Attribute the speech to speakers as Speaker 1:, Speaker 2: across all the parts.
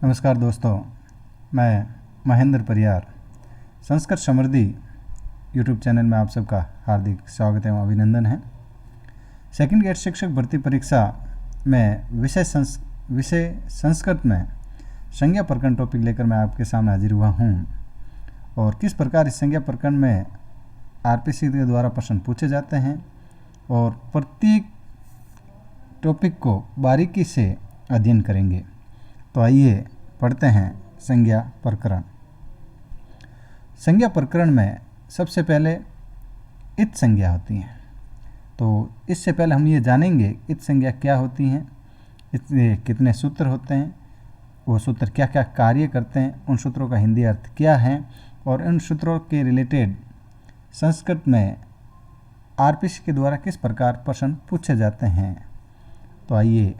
Speaker 1: नमस्कार दोस्तों, मैं महेंद्र परियार संस्कृत समृद्धि यूट्यूब चैनल में आप सबका हार्दिक स्वागत एवं अभिनंदन है। सेकंड ग्रेड शिक्षक भर्ती परीक्षा में विषय संस्कृत में संज्ञा प्रकरण टॉपिक लेकर मैं आपके सामने हाजिर हुआ हूँ और किस प्रकार इस संज्ञा प्रकरण में आरपीसी के द्वारा प्रश्न पूछे जाते हैं और प्रत्येक टॉपिक को बारीकी से अध्ययन करेंगे। तो आइए पढ़ते हैं संज्ञा प्रकरण। संज्ञा प्रकरण में सबसे पहले इत संज्ञा होती हैं। तो इससे पहले हम ये जानेंगे इत संज्ञा क्या होती हैं, इसके कितने सूत्र होते हैं, वो सूत्र क्या क्या कार्य करते हैं, उन सूत्रों का हिंदी अर्थ क्या है और उन सूत्रों के रिलेटेड संस्कृत में आरपीसी के द्वारा किस प्रकार प्रश्न पूछे जाते हैं। तो आइए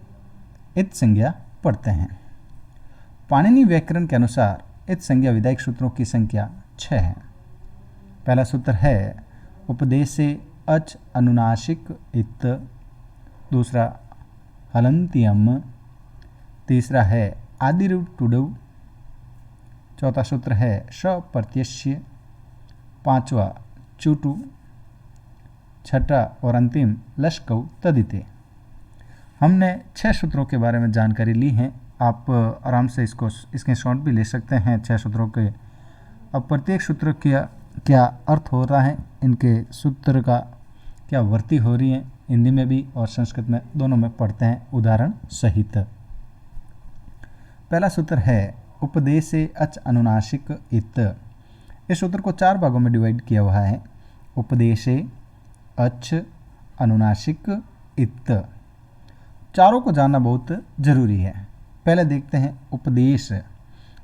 Speaker 1: इत संज्ञा पढ़ते हैं। पाणिनि व्याकरण के अनुसार इत संज्ञा विधायक सूत्रों की संख्या 6 है। पहला सूत्र है उपदेशे अच अनुनासिक इत, दूसरा हलन्त्यम, तीसरा है आदिरु टुडु, चौथा सूत्र है सप्रत्यस्य, पांचवा चुटु, छठा और अंतिम लश्कौ तदिते। हमने 6 सूत्रों के बारे में जानकारी ली है। आप आराम से इसके शॉर्ट भी ले सकते हैं 6 सूत्रों के। अब प्रत्येक सूत्र क्या अर्थ हो रहा है, इनके सूत्र का क्या वृत्ति हो रही है, हिंदी में भी और संस्कृत में दोनों में पढ़ते हैं उदाहरण सहित। पहला सूत्र है उपदेशे अच अनुनासिक इत। इस सूत्र को 4 भागों में डिवाइड किया हुआ है। उपदेशे अच अनुनासिक इत, चारों को जानना बहुत जरूरी है। पहले देखते हैं उपदेश।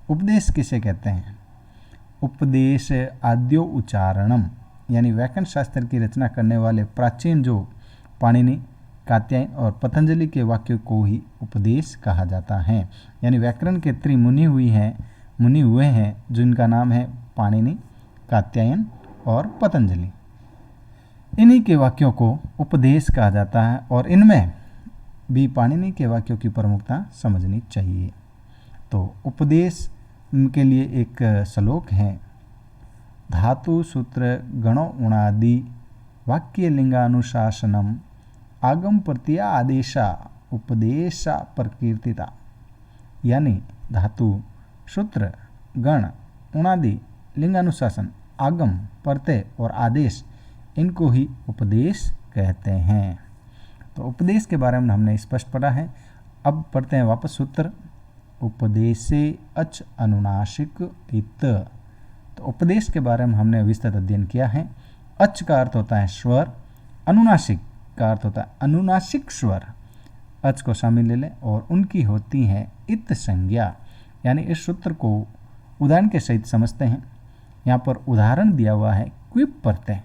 Speaker 1: उपदेश किसे कहते हैं? उपदेश आद्यो उच्चारणम, यानी व्याकरण शास्त्र की रचना करने वाले प्राचीन जो पाणिनि, कात्यायन और पतंजलि के वाक्यों को ही उपदेश कहा जाता है। यानी व्याकरण के त्रिमुनि हुए हैं जिनका नाम है पाणिनि, कात्यायन और पतंजलि। इन्हीं के वाक्यों को उपदेश कहा जाता है और इनमें भी पाणिनि के वाक्यों की प्रमुखता समझनी चाहिए। तो उपदेश के लिए एक श्लोक है, धातु सूत्र गणो उणादि वाक्य लिंगानुशासनम आगम प्रत्या आदेशा उपदेशा प्रकीर्तिता। यानी धातु सूत्र गण उणादि लिंगानुशासन आगम प्रत्यय और आदेश, इनको ही उपदेश कहते हैं। तो उपदेश के बारे में हमने स्पष्ट पढ़ा है। अब पढ़ते हैं वापस सूत्र। उपदेशे अच अनुनासिक इत। तो उपदेश के बारे में हमने विस्तृत अध्ययन किया है। अच का अर्थ होता है स्वर, अनुनासिक का अर्थ होता है अनुनासिक स्वर। अच को शामिल ले लें और उनकी होती है इत संज्ञा। यानी इस सूत्र को उदाहरण के सहित समझते हैं। यहाँ पर उदाहरण दिया हुआ है क्विप प्रत्यय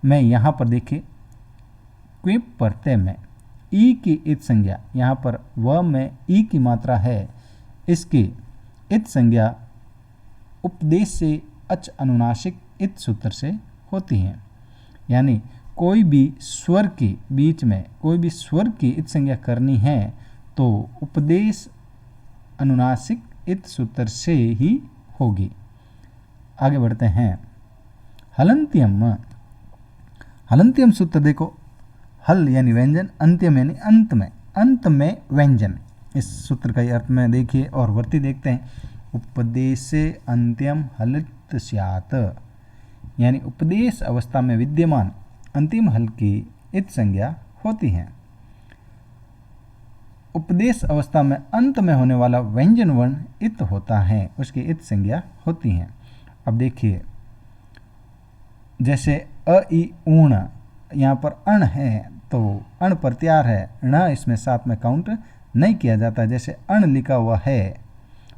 Speaker 1: में। यहाँ पर देखिए क्विप प्रत्यय में ई की इत संज्ञा, यहाँ पर व में ई की मात्रा है, इसकी इत संज्ञा उपदेश से अच अनुनासिक इत सूत्र से होती है। यानी कोई भी स्वर के बीच में कोई भी स्वर की इत संज्ञा करनी है तो उपदेश अनुनासिक इत सूत्र से ही होगी। आगे बढ़ते हैं। हलन्त्यम। हलन्त्यम सूत्र देखो, हल यानी व्यंजन, अंत्यम यानी अंत में व्यंजन। इस सूत्र का अर्थ में देखिए और वृत्ति देखते हैं। उपदेशे अंत्यम हलित स्यात्, यानी उपदेश अवस्था में विद्यमान अंतिम हल की इत संज्ञा होती है। उपदेश अवस्था में अंत में होने वाला व्यंजन वर्ण इत होता है, उसकी इत संज्ञा होती है। अब देखिए जैसे अ ई ऊण, यहाँ पर अण है तो अण प्रत्यार है, ण इसमें साथ में काउंट नहीं किया जाता। जैसे अण लिखा हुआ है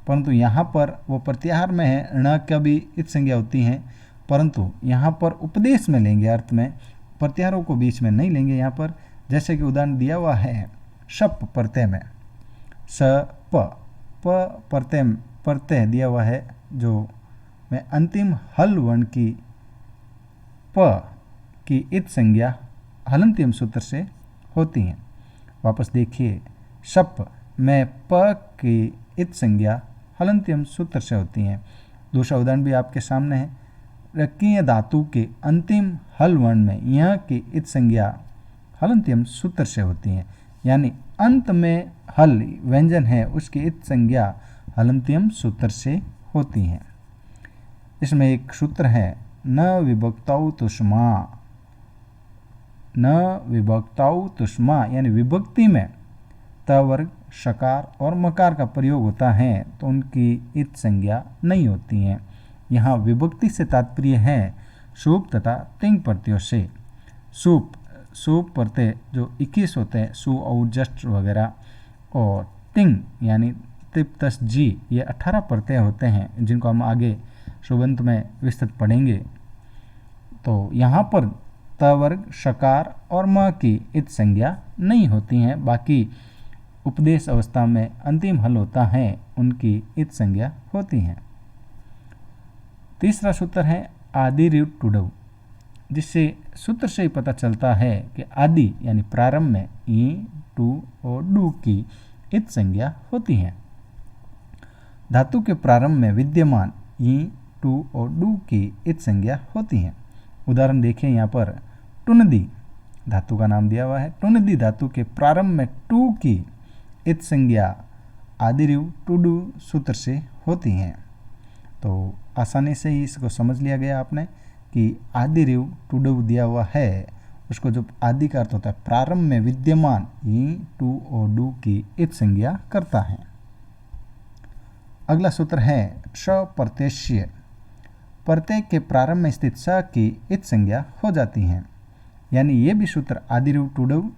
Speaker 1: परंतु यहाँ पर वो प्रत्याहार में है, ण का भी इत संज्ञा होती है, परंतु यहाँ पर उपदेश में लेंगे, अर्थ में प्रत्याहारों को बीच में नहीं लेंगे। यहाँ पर जैसे कि उदाहरण दिया हुआ है शप प्रत्यय में, स प प्रत्यय दिया हुआ है जो में अंतिम हल वर्ण की प की इत संज्ञा हलन्त्यम सूत्र से होती हैं। वापस देखिए, शप में प की इत संज्ञा हलंत्यम सूत्र से होती हैं। दूसरा उदाहरण भी आपके सामने है। रकीय धातु के अंतिम हल वर्ण में यह की इत संज्ञा हलंत्यम सूत्र से होती हैं। यानी अंत में हल व्यंजन है उसकी इत संज्ञा हलंत्यम सूत्र से होती हैं। इसमें एक सूत्र है न विभक्ताउ तुष्मा। न विभक्ताउ तुष्मा यानी विभक्ति में त वर्ग शकार और मकार का प्रयोग होता है तो उनकी इत संज्ञा नहीं होती हैं। यहाँ विभक्ति से तात्पर्य है सूप तथा तिंग प्रत्ययों से। सूप प्रत्यय जो 21 होते हैं, सु और जस्ट वगैरह, और तिंग यानी तिप तस जी ये 18 प्रत्यय होते हैं जिनको हम आगे शुभंत में विस्तृत पढ़ेंगे। तो यहाँ पर त वर्ग शकार और म की इत संज्ञा नहीं होती हैं। बाकी उपदेश अवस्था में अंतिम हल होता है उनकी इत संज्ञा होती हैं। तीसरा सूत्र है आदि ऋ टुडव, जिससे सूत्र से ही पता चलता है कि आदि यानी प्रारंभ में ई टू और डू की इत संज्ञा होती है। धातु के प्रारंभ में विद्यमान ई टू और डू की इत संज्ञा होती है। उदाहरण देखिए यहाँ पर टुनदी धातु का नाम दिया हुआ है। टुनदी धातु के प्रारंभ में टू की इत संज्ञा आदिरिव टुडू सूत्र से होती हैं। तो आसानी से ही इसको समझ लिया गया आपने कि आदिरिव टुडू दिया हुआ है, उसको जो आदि का अर्थ होता है प्रारंभ में विद्यमान ई टू और डू की इत संज्ञा करता है। अगला सूत्र है श प्रत्यय। प्रत्यय के प्रारंभ में स्थित स की इत संज्ञा हो जाती है। यानी ये भी सूत्र आदिरिव टुडू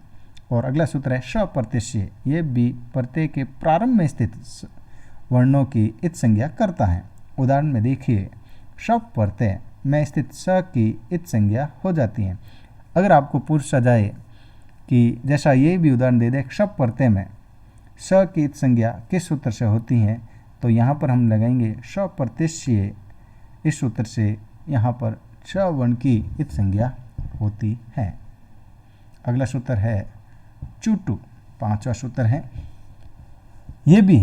Speaker 1: और अगला सूत्र है श प्रत्यय, ये भी प्रत्यय के प्रारंभ में स्थित वर्णों की इत संज्ञा करता है। उदाहरण में देखिए श प्रत्यय में स्थित स की इत संज्ञा हो जाती है। अगर आपको पूछा जाए कि जैसा ये भी उदाहरण दे दे श प्रत्यय में स की इत संज्ञा किस सूत्र से होती है, तो यहाँ पर हम लगाएंगे श प्रत्यय। इस सूत्र से यहाँ पर श वर्ण की इत संज्ञा होती है। अगला सूत्र है चुटू, पांचवा सूत्र है। ये भी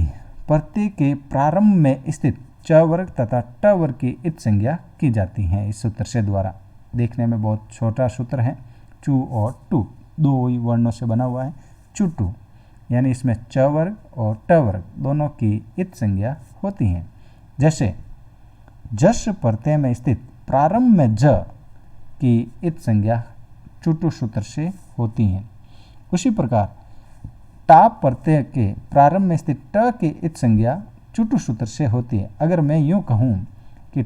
Speaker 1: प्रत्यय के प्रारंभ में स्थित च वर्ग तथा ट वर्ग की इत संज्ञा की जाती है इस सूत्र से द्वारा। देखने में बहुत छोटा सूत्र है। चू और टू दो ही वर्णों से बना हुआ है चुटू, यानी इसमें च वर्ग और ट वर्ग दोनों की इत संज्ञा होती हैं। जैसे जस प्रत्यय में स्थित प्रारंभ में ज की इत संज्ञा चुटू सूत्र से होती हैं। उसी प्रकार टाप प्रत्यय के प्रारंभ में स्थित ट की इत संज्ञा चुटू सूत्र से होती है। अगर मैं यूं कहूं कि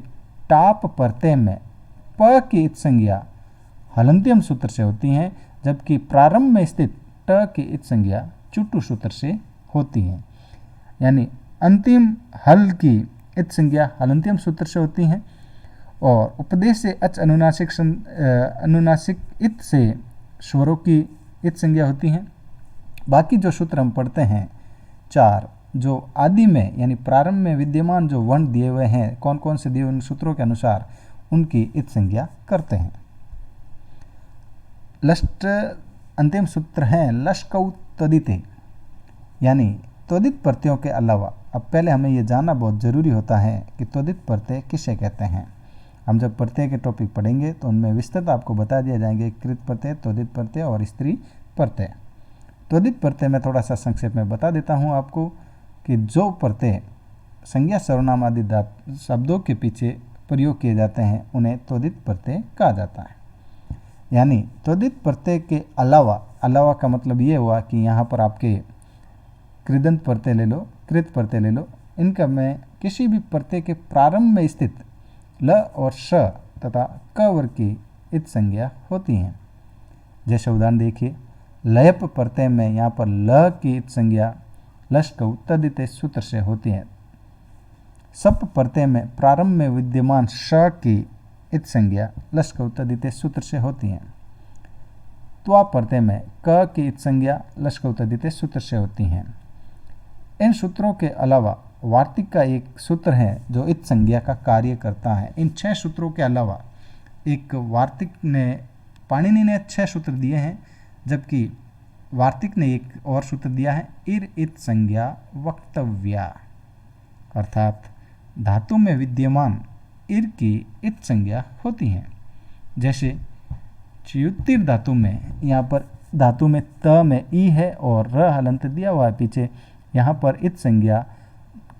Speaker 1: टाप प्रत्यय में प की इत संज्ञा हलंत्यम सूत्र से होती है, जबकि प्रारंभ में स्थित ट की इत संज्ञा चुटू सूत्र से होती है। यानी अंतिम हल की इत संज्ञा हलंत्यम सूत्र से होती है और उपदेश से अच अनुनासिक इत से स्वरों की इत संज्ञा होती है। बाकी जो सूत्र हम पढ़ते हैं चार, जो आदि में यानी प्रारंभ में विद्यमान जो वर्ण दिए हुए हैं कौन कौन से दिए हुए सूत्रों के अनुसार उनकी इत संज्ञा करते हैं। लष्ट अंतिम सूत्र हैं लष्कौ तदिते, यानी त्वदित प्रत्ययों के अलावा। अब पहले हमें ये जानना बहुत ज़रूरी होता है कि त्वदित प्रत्यय किसे कहते हैं। हम जब प्रत्यय के टॉपिक पढ़ेंगे तो उनमें विस्तृत आपको बता दिया जाएंगे कृत प्रत्यय, त्वदित प्रत्यय और स्त्री प्रत्यय। त्वदित प्रत्यय में थोड़ा सा संक्षेप में बता देता हूँ आपको कि जो प्रत्यय संज्ञा सर्वनाम आदि शब्दों के पीछे प्रयोग किए जाते हैं उन्हें त्वदित प्रत्यय कहा जाता है। यानी त्वदित प्रत्यय के अलावा का मतलब ये हुआ कि यहाँ पर आपके कृदंत प्रत्यय ले लो, कृत प्रत्यय ले लो, इनका में किसी भी प्रत्यय के प्रारंभ में स्थित ल और श तथा क वर्ग की इत संज्ञा होती हैं। जैसे उदाहरण देखिए लयप प्रत्यय में यहाँ पर ल की इत संज्ञा लष्कौ तदिते सूत्र से होती है। सप प्रत्यय में प्रारंभ में विद्यमान श की इत संज्ञा लष्कौ तदिते सूत्र से होती है। त्वा प्रत्यय में क की इत संज्ञा लष्कौ तदिते सूत्र से होती हैं। इन सूत्रों के अलावा वार्तिक का एक सूत्र है जो इत संज्ञा का कार्य करता है। इन 6 सूत्रों के अलावा एक वार्तिक ने पाणिनि ने 6 सूत्र दिए हैं, जबकि वार्तिक ने एक और सूत्र दिया है इर इत संज्ञा वक्तव्या। अर्थात धातु में विद्यमान इर की इत संज्ञा होती हैं। जैसे च्युत्तिर धातु में, यहाँ पर धातु में त में ई है और र हलंत दिया हुआ है पीछे, यहाँ पर इत संज्ञा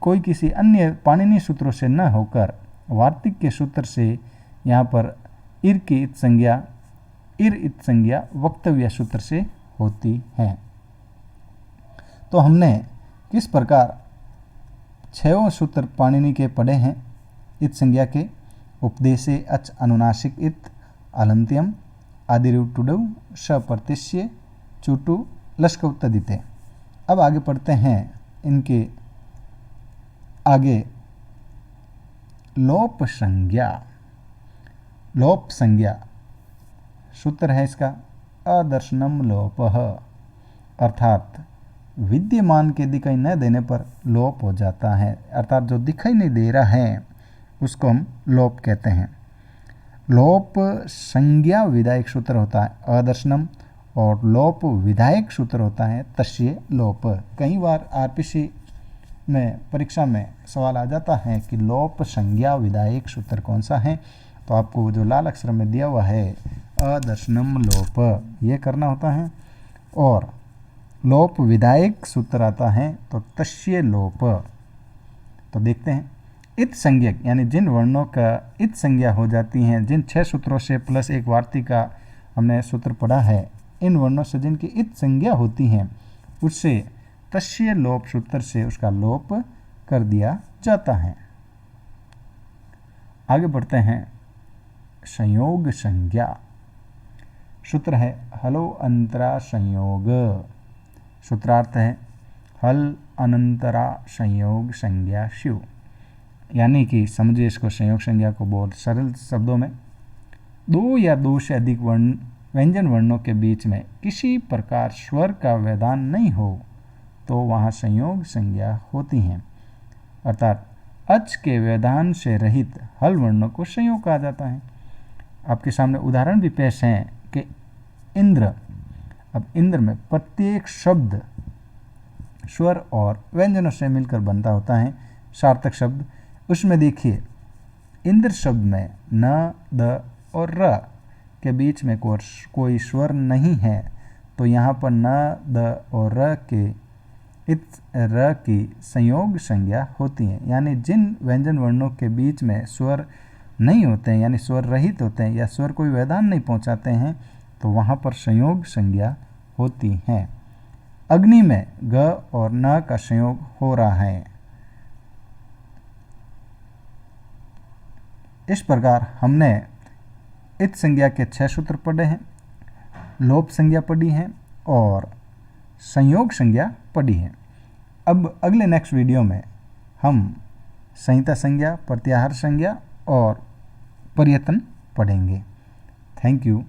Speaker 1: कोई किसी अन्य पाणिनीय सूत्रों से न होकर वार्तिक के सूत्र से यहाँ पर इर की इत संज्ञा वक्तव्य सूत्र से होती है। तो हमने किस प्रकार 6 सूत्र पाणिनि के पढ़े हैं इत संज्ञा के। उपदेशे अच अनुनासिक इत अलंत्यम आदिरु टुडु सप्रतिष्य चुटु लश्क उत्तदिते। अब आगे पढ़ते हैं इनके आगे लोप संज्ञा। लोप संज्ञा सूत्र है इसका अदर्शनम लोपः, अर्थात विद्यमान के दिखाई न देने पर लोप हो जाता है, अर्थात जो दिखाई नहीं दे रहा है उसको हम लोप कहते हैं। लोप संज्ञा विधायक सूत्र होता है अदर्शनम और लोप विधायक सूत्र होता है तस्य लोप। कई बार आरपीसी में परीक्षा में सवाल आ जाता है कि लोप संज्ञा विधायक सूत्र कौन सा है, तो आपको जो लाल अक्षर में दिया हुआ है अदर्शनम लोप ये करना होता है। और लोप विधायक सूत्र आता है तो तस्य लोप। तो देखते हैं इत संज्ञक यानी जिन वर्णों का इत संज्ञा हो जाती हैं, जिन 6 सूत्रों से प्लस एक वार्तिक का हमने सूत्र पढ़ा है, इन वर्णों से जिनकी इत संज्ञा होती हैं उससे तस्य लोप सूत्र से उसका लोप कर दिया जाता है। आगे बढ़ते हैं संयोग संज्ञा। सूत्र है हलो अंतरा संयोग। सूत्रार्थ है हल अनंतरा संयोग संज्ञा शिव, यानी कि समझिए इसको संयोग संज्ञा को बहुत सरल शब्दों में, 2 या 2 से अधिक व्यंजन वर्णों के बीच में किसी प्रकार स्वर का व्यवधान नहीं हो तो वहाँ संयोग संज्ञा होती हैं। अर्थात अच के व्यवधान से रहित हल वर्णों को संयोग कहा जाता है। आपके सामने उदाहरण भी पेश हैं कि इंद्र, अब इंद्र में प्रत्येक शब्द स्वर और व्यंजनों से मिलकर बनता होता है सार्थक शब्द। उसमें देखिए इंद्र शब्द में न, द और र के बीच में कोई स्वर नहीं है, तो यहाँ पर न, द और र के र की संयोग संज्ञा होती है। यानी जिन व्यंजन वर्णों के बीच में स्वर नहीं होते हैं, यानी स्वर रहित होते हैं या स्वर कोई व्यवधान नहीं पहुँचाते हैं, तो वहाँ पर संयोग संज्ञा होती है। अग्नि में ग और न का संयोग हो रहा है। इस प्रकार हमने इत संज्ञा के 6 सूत्र पढ़े हैं, लोप संज्ञा पढ़ी है और संयोग संज्ञा पढ़ी है। अब अगले नेक्स्ट वीडियो में हम संहिता संज्ञा, प्रत्याहार संज्ञा और पर्यतन पढ़ेंगे। Thank you.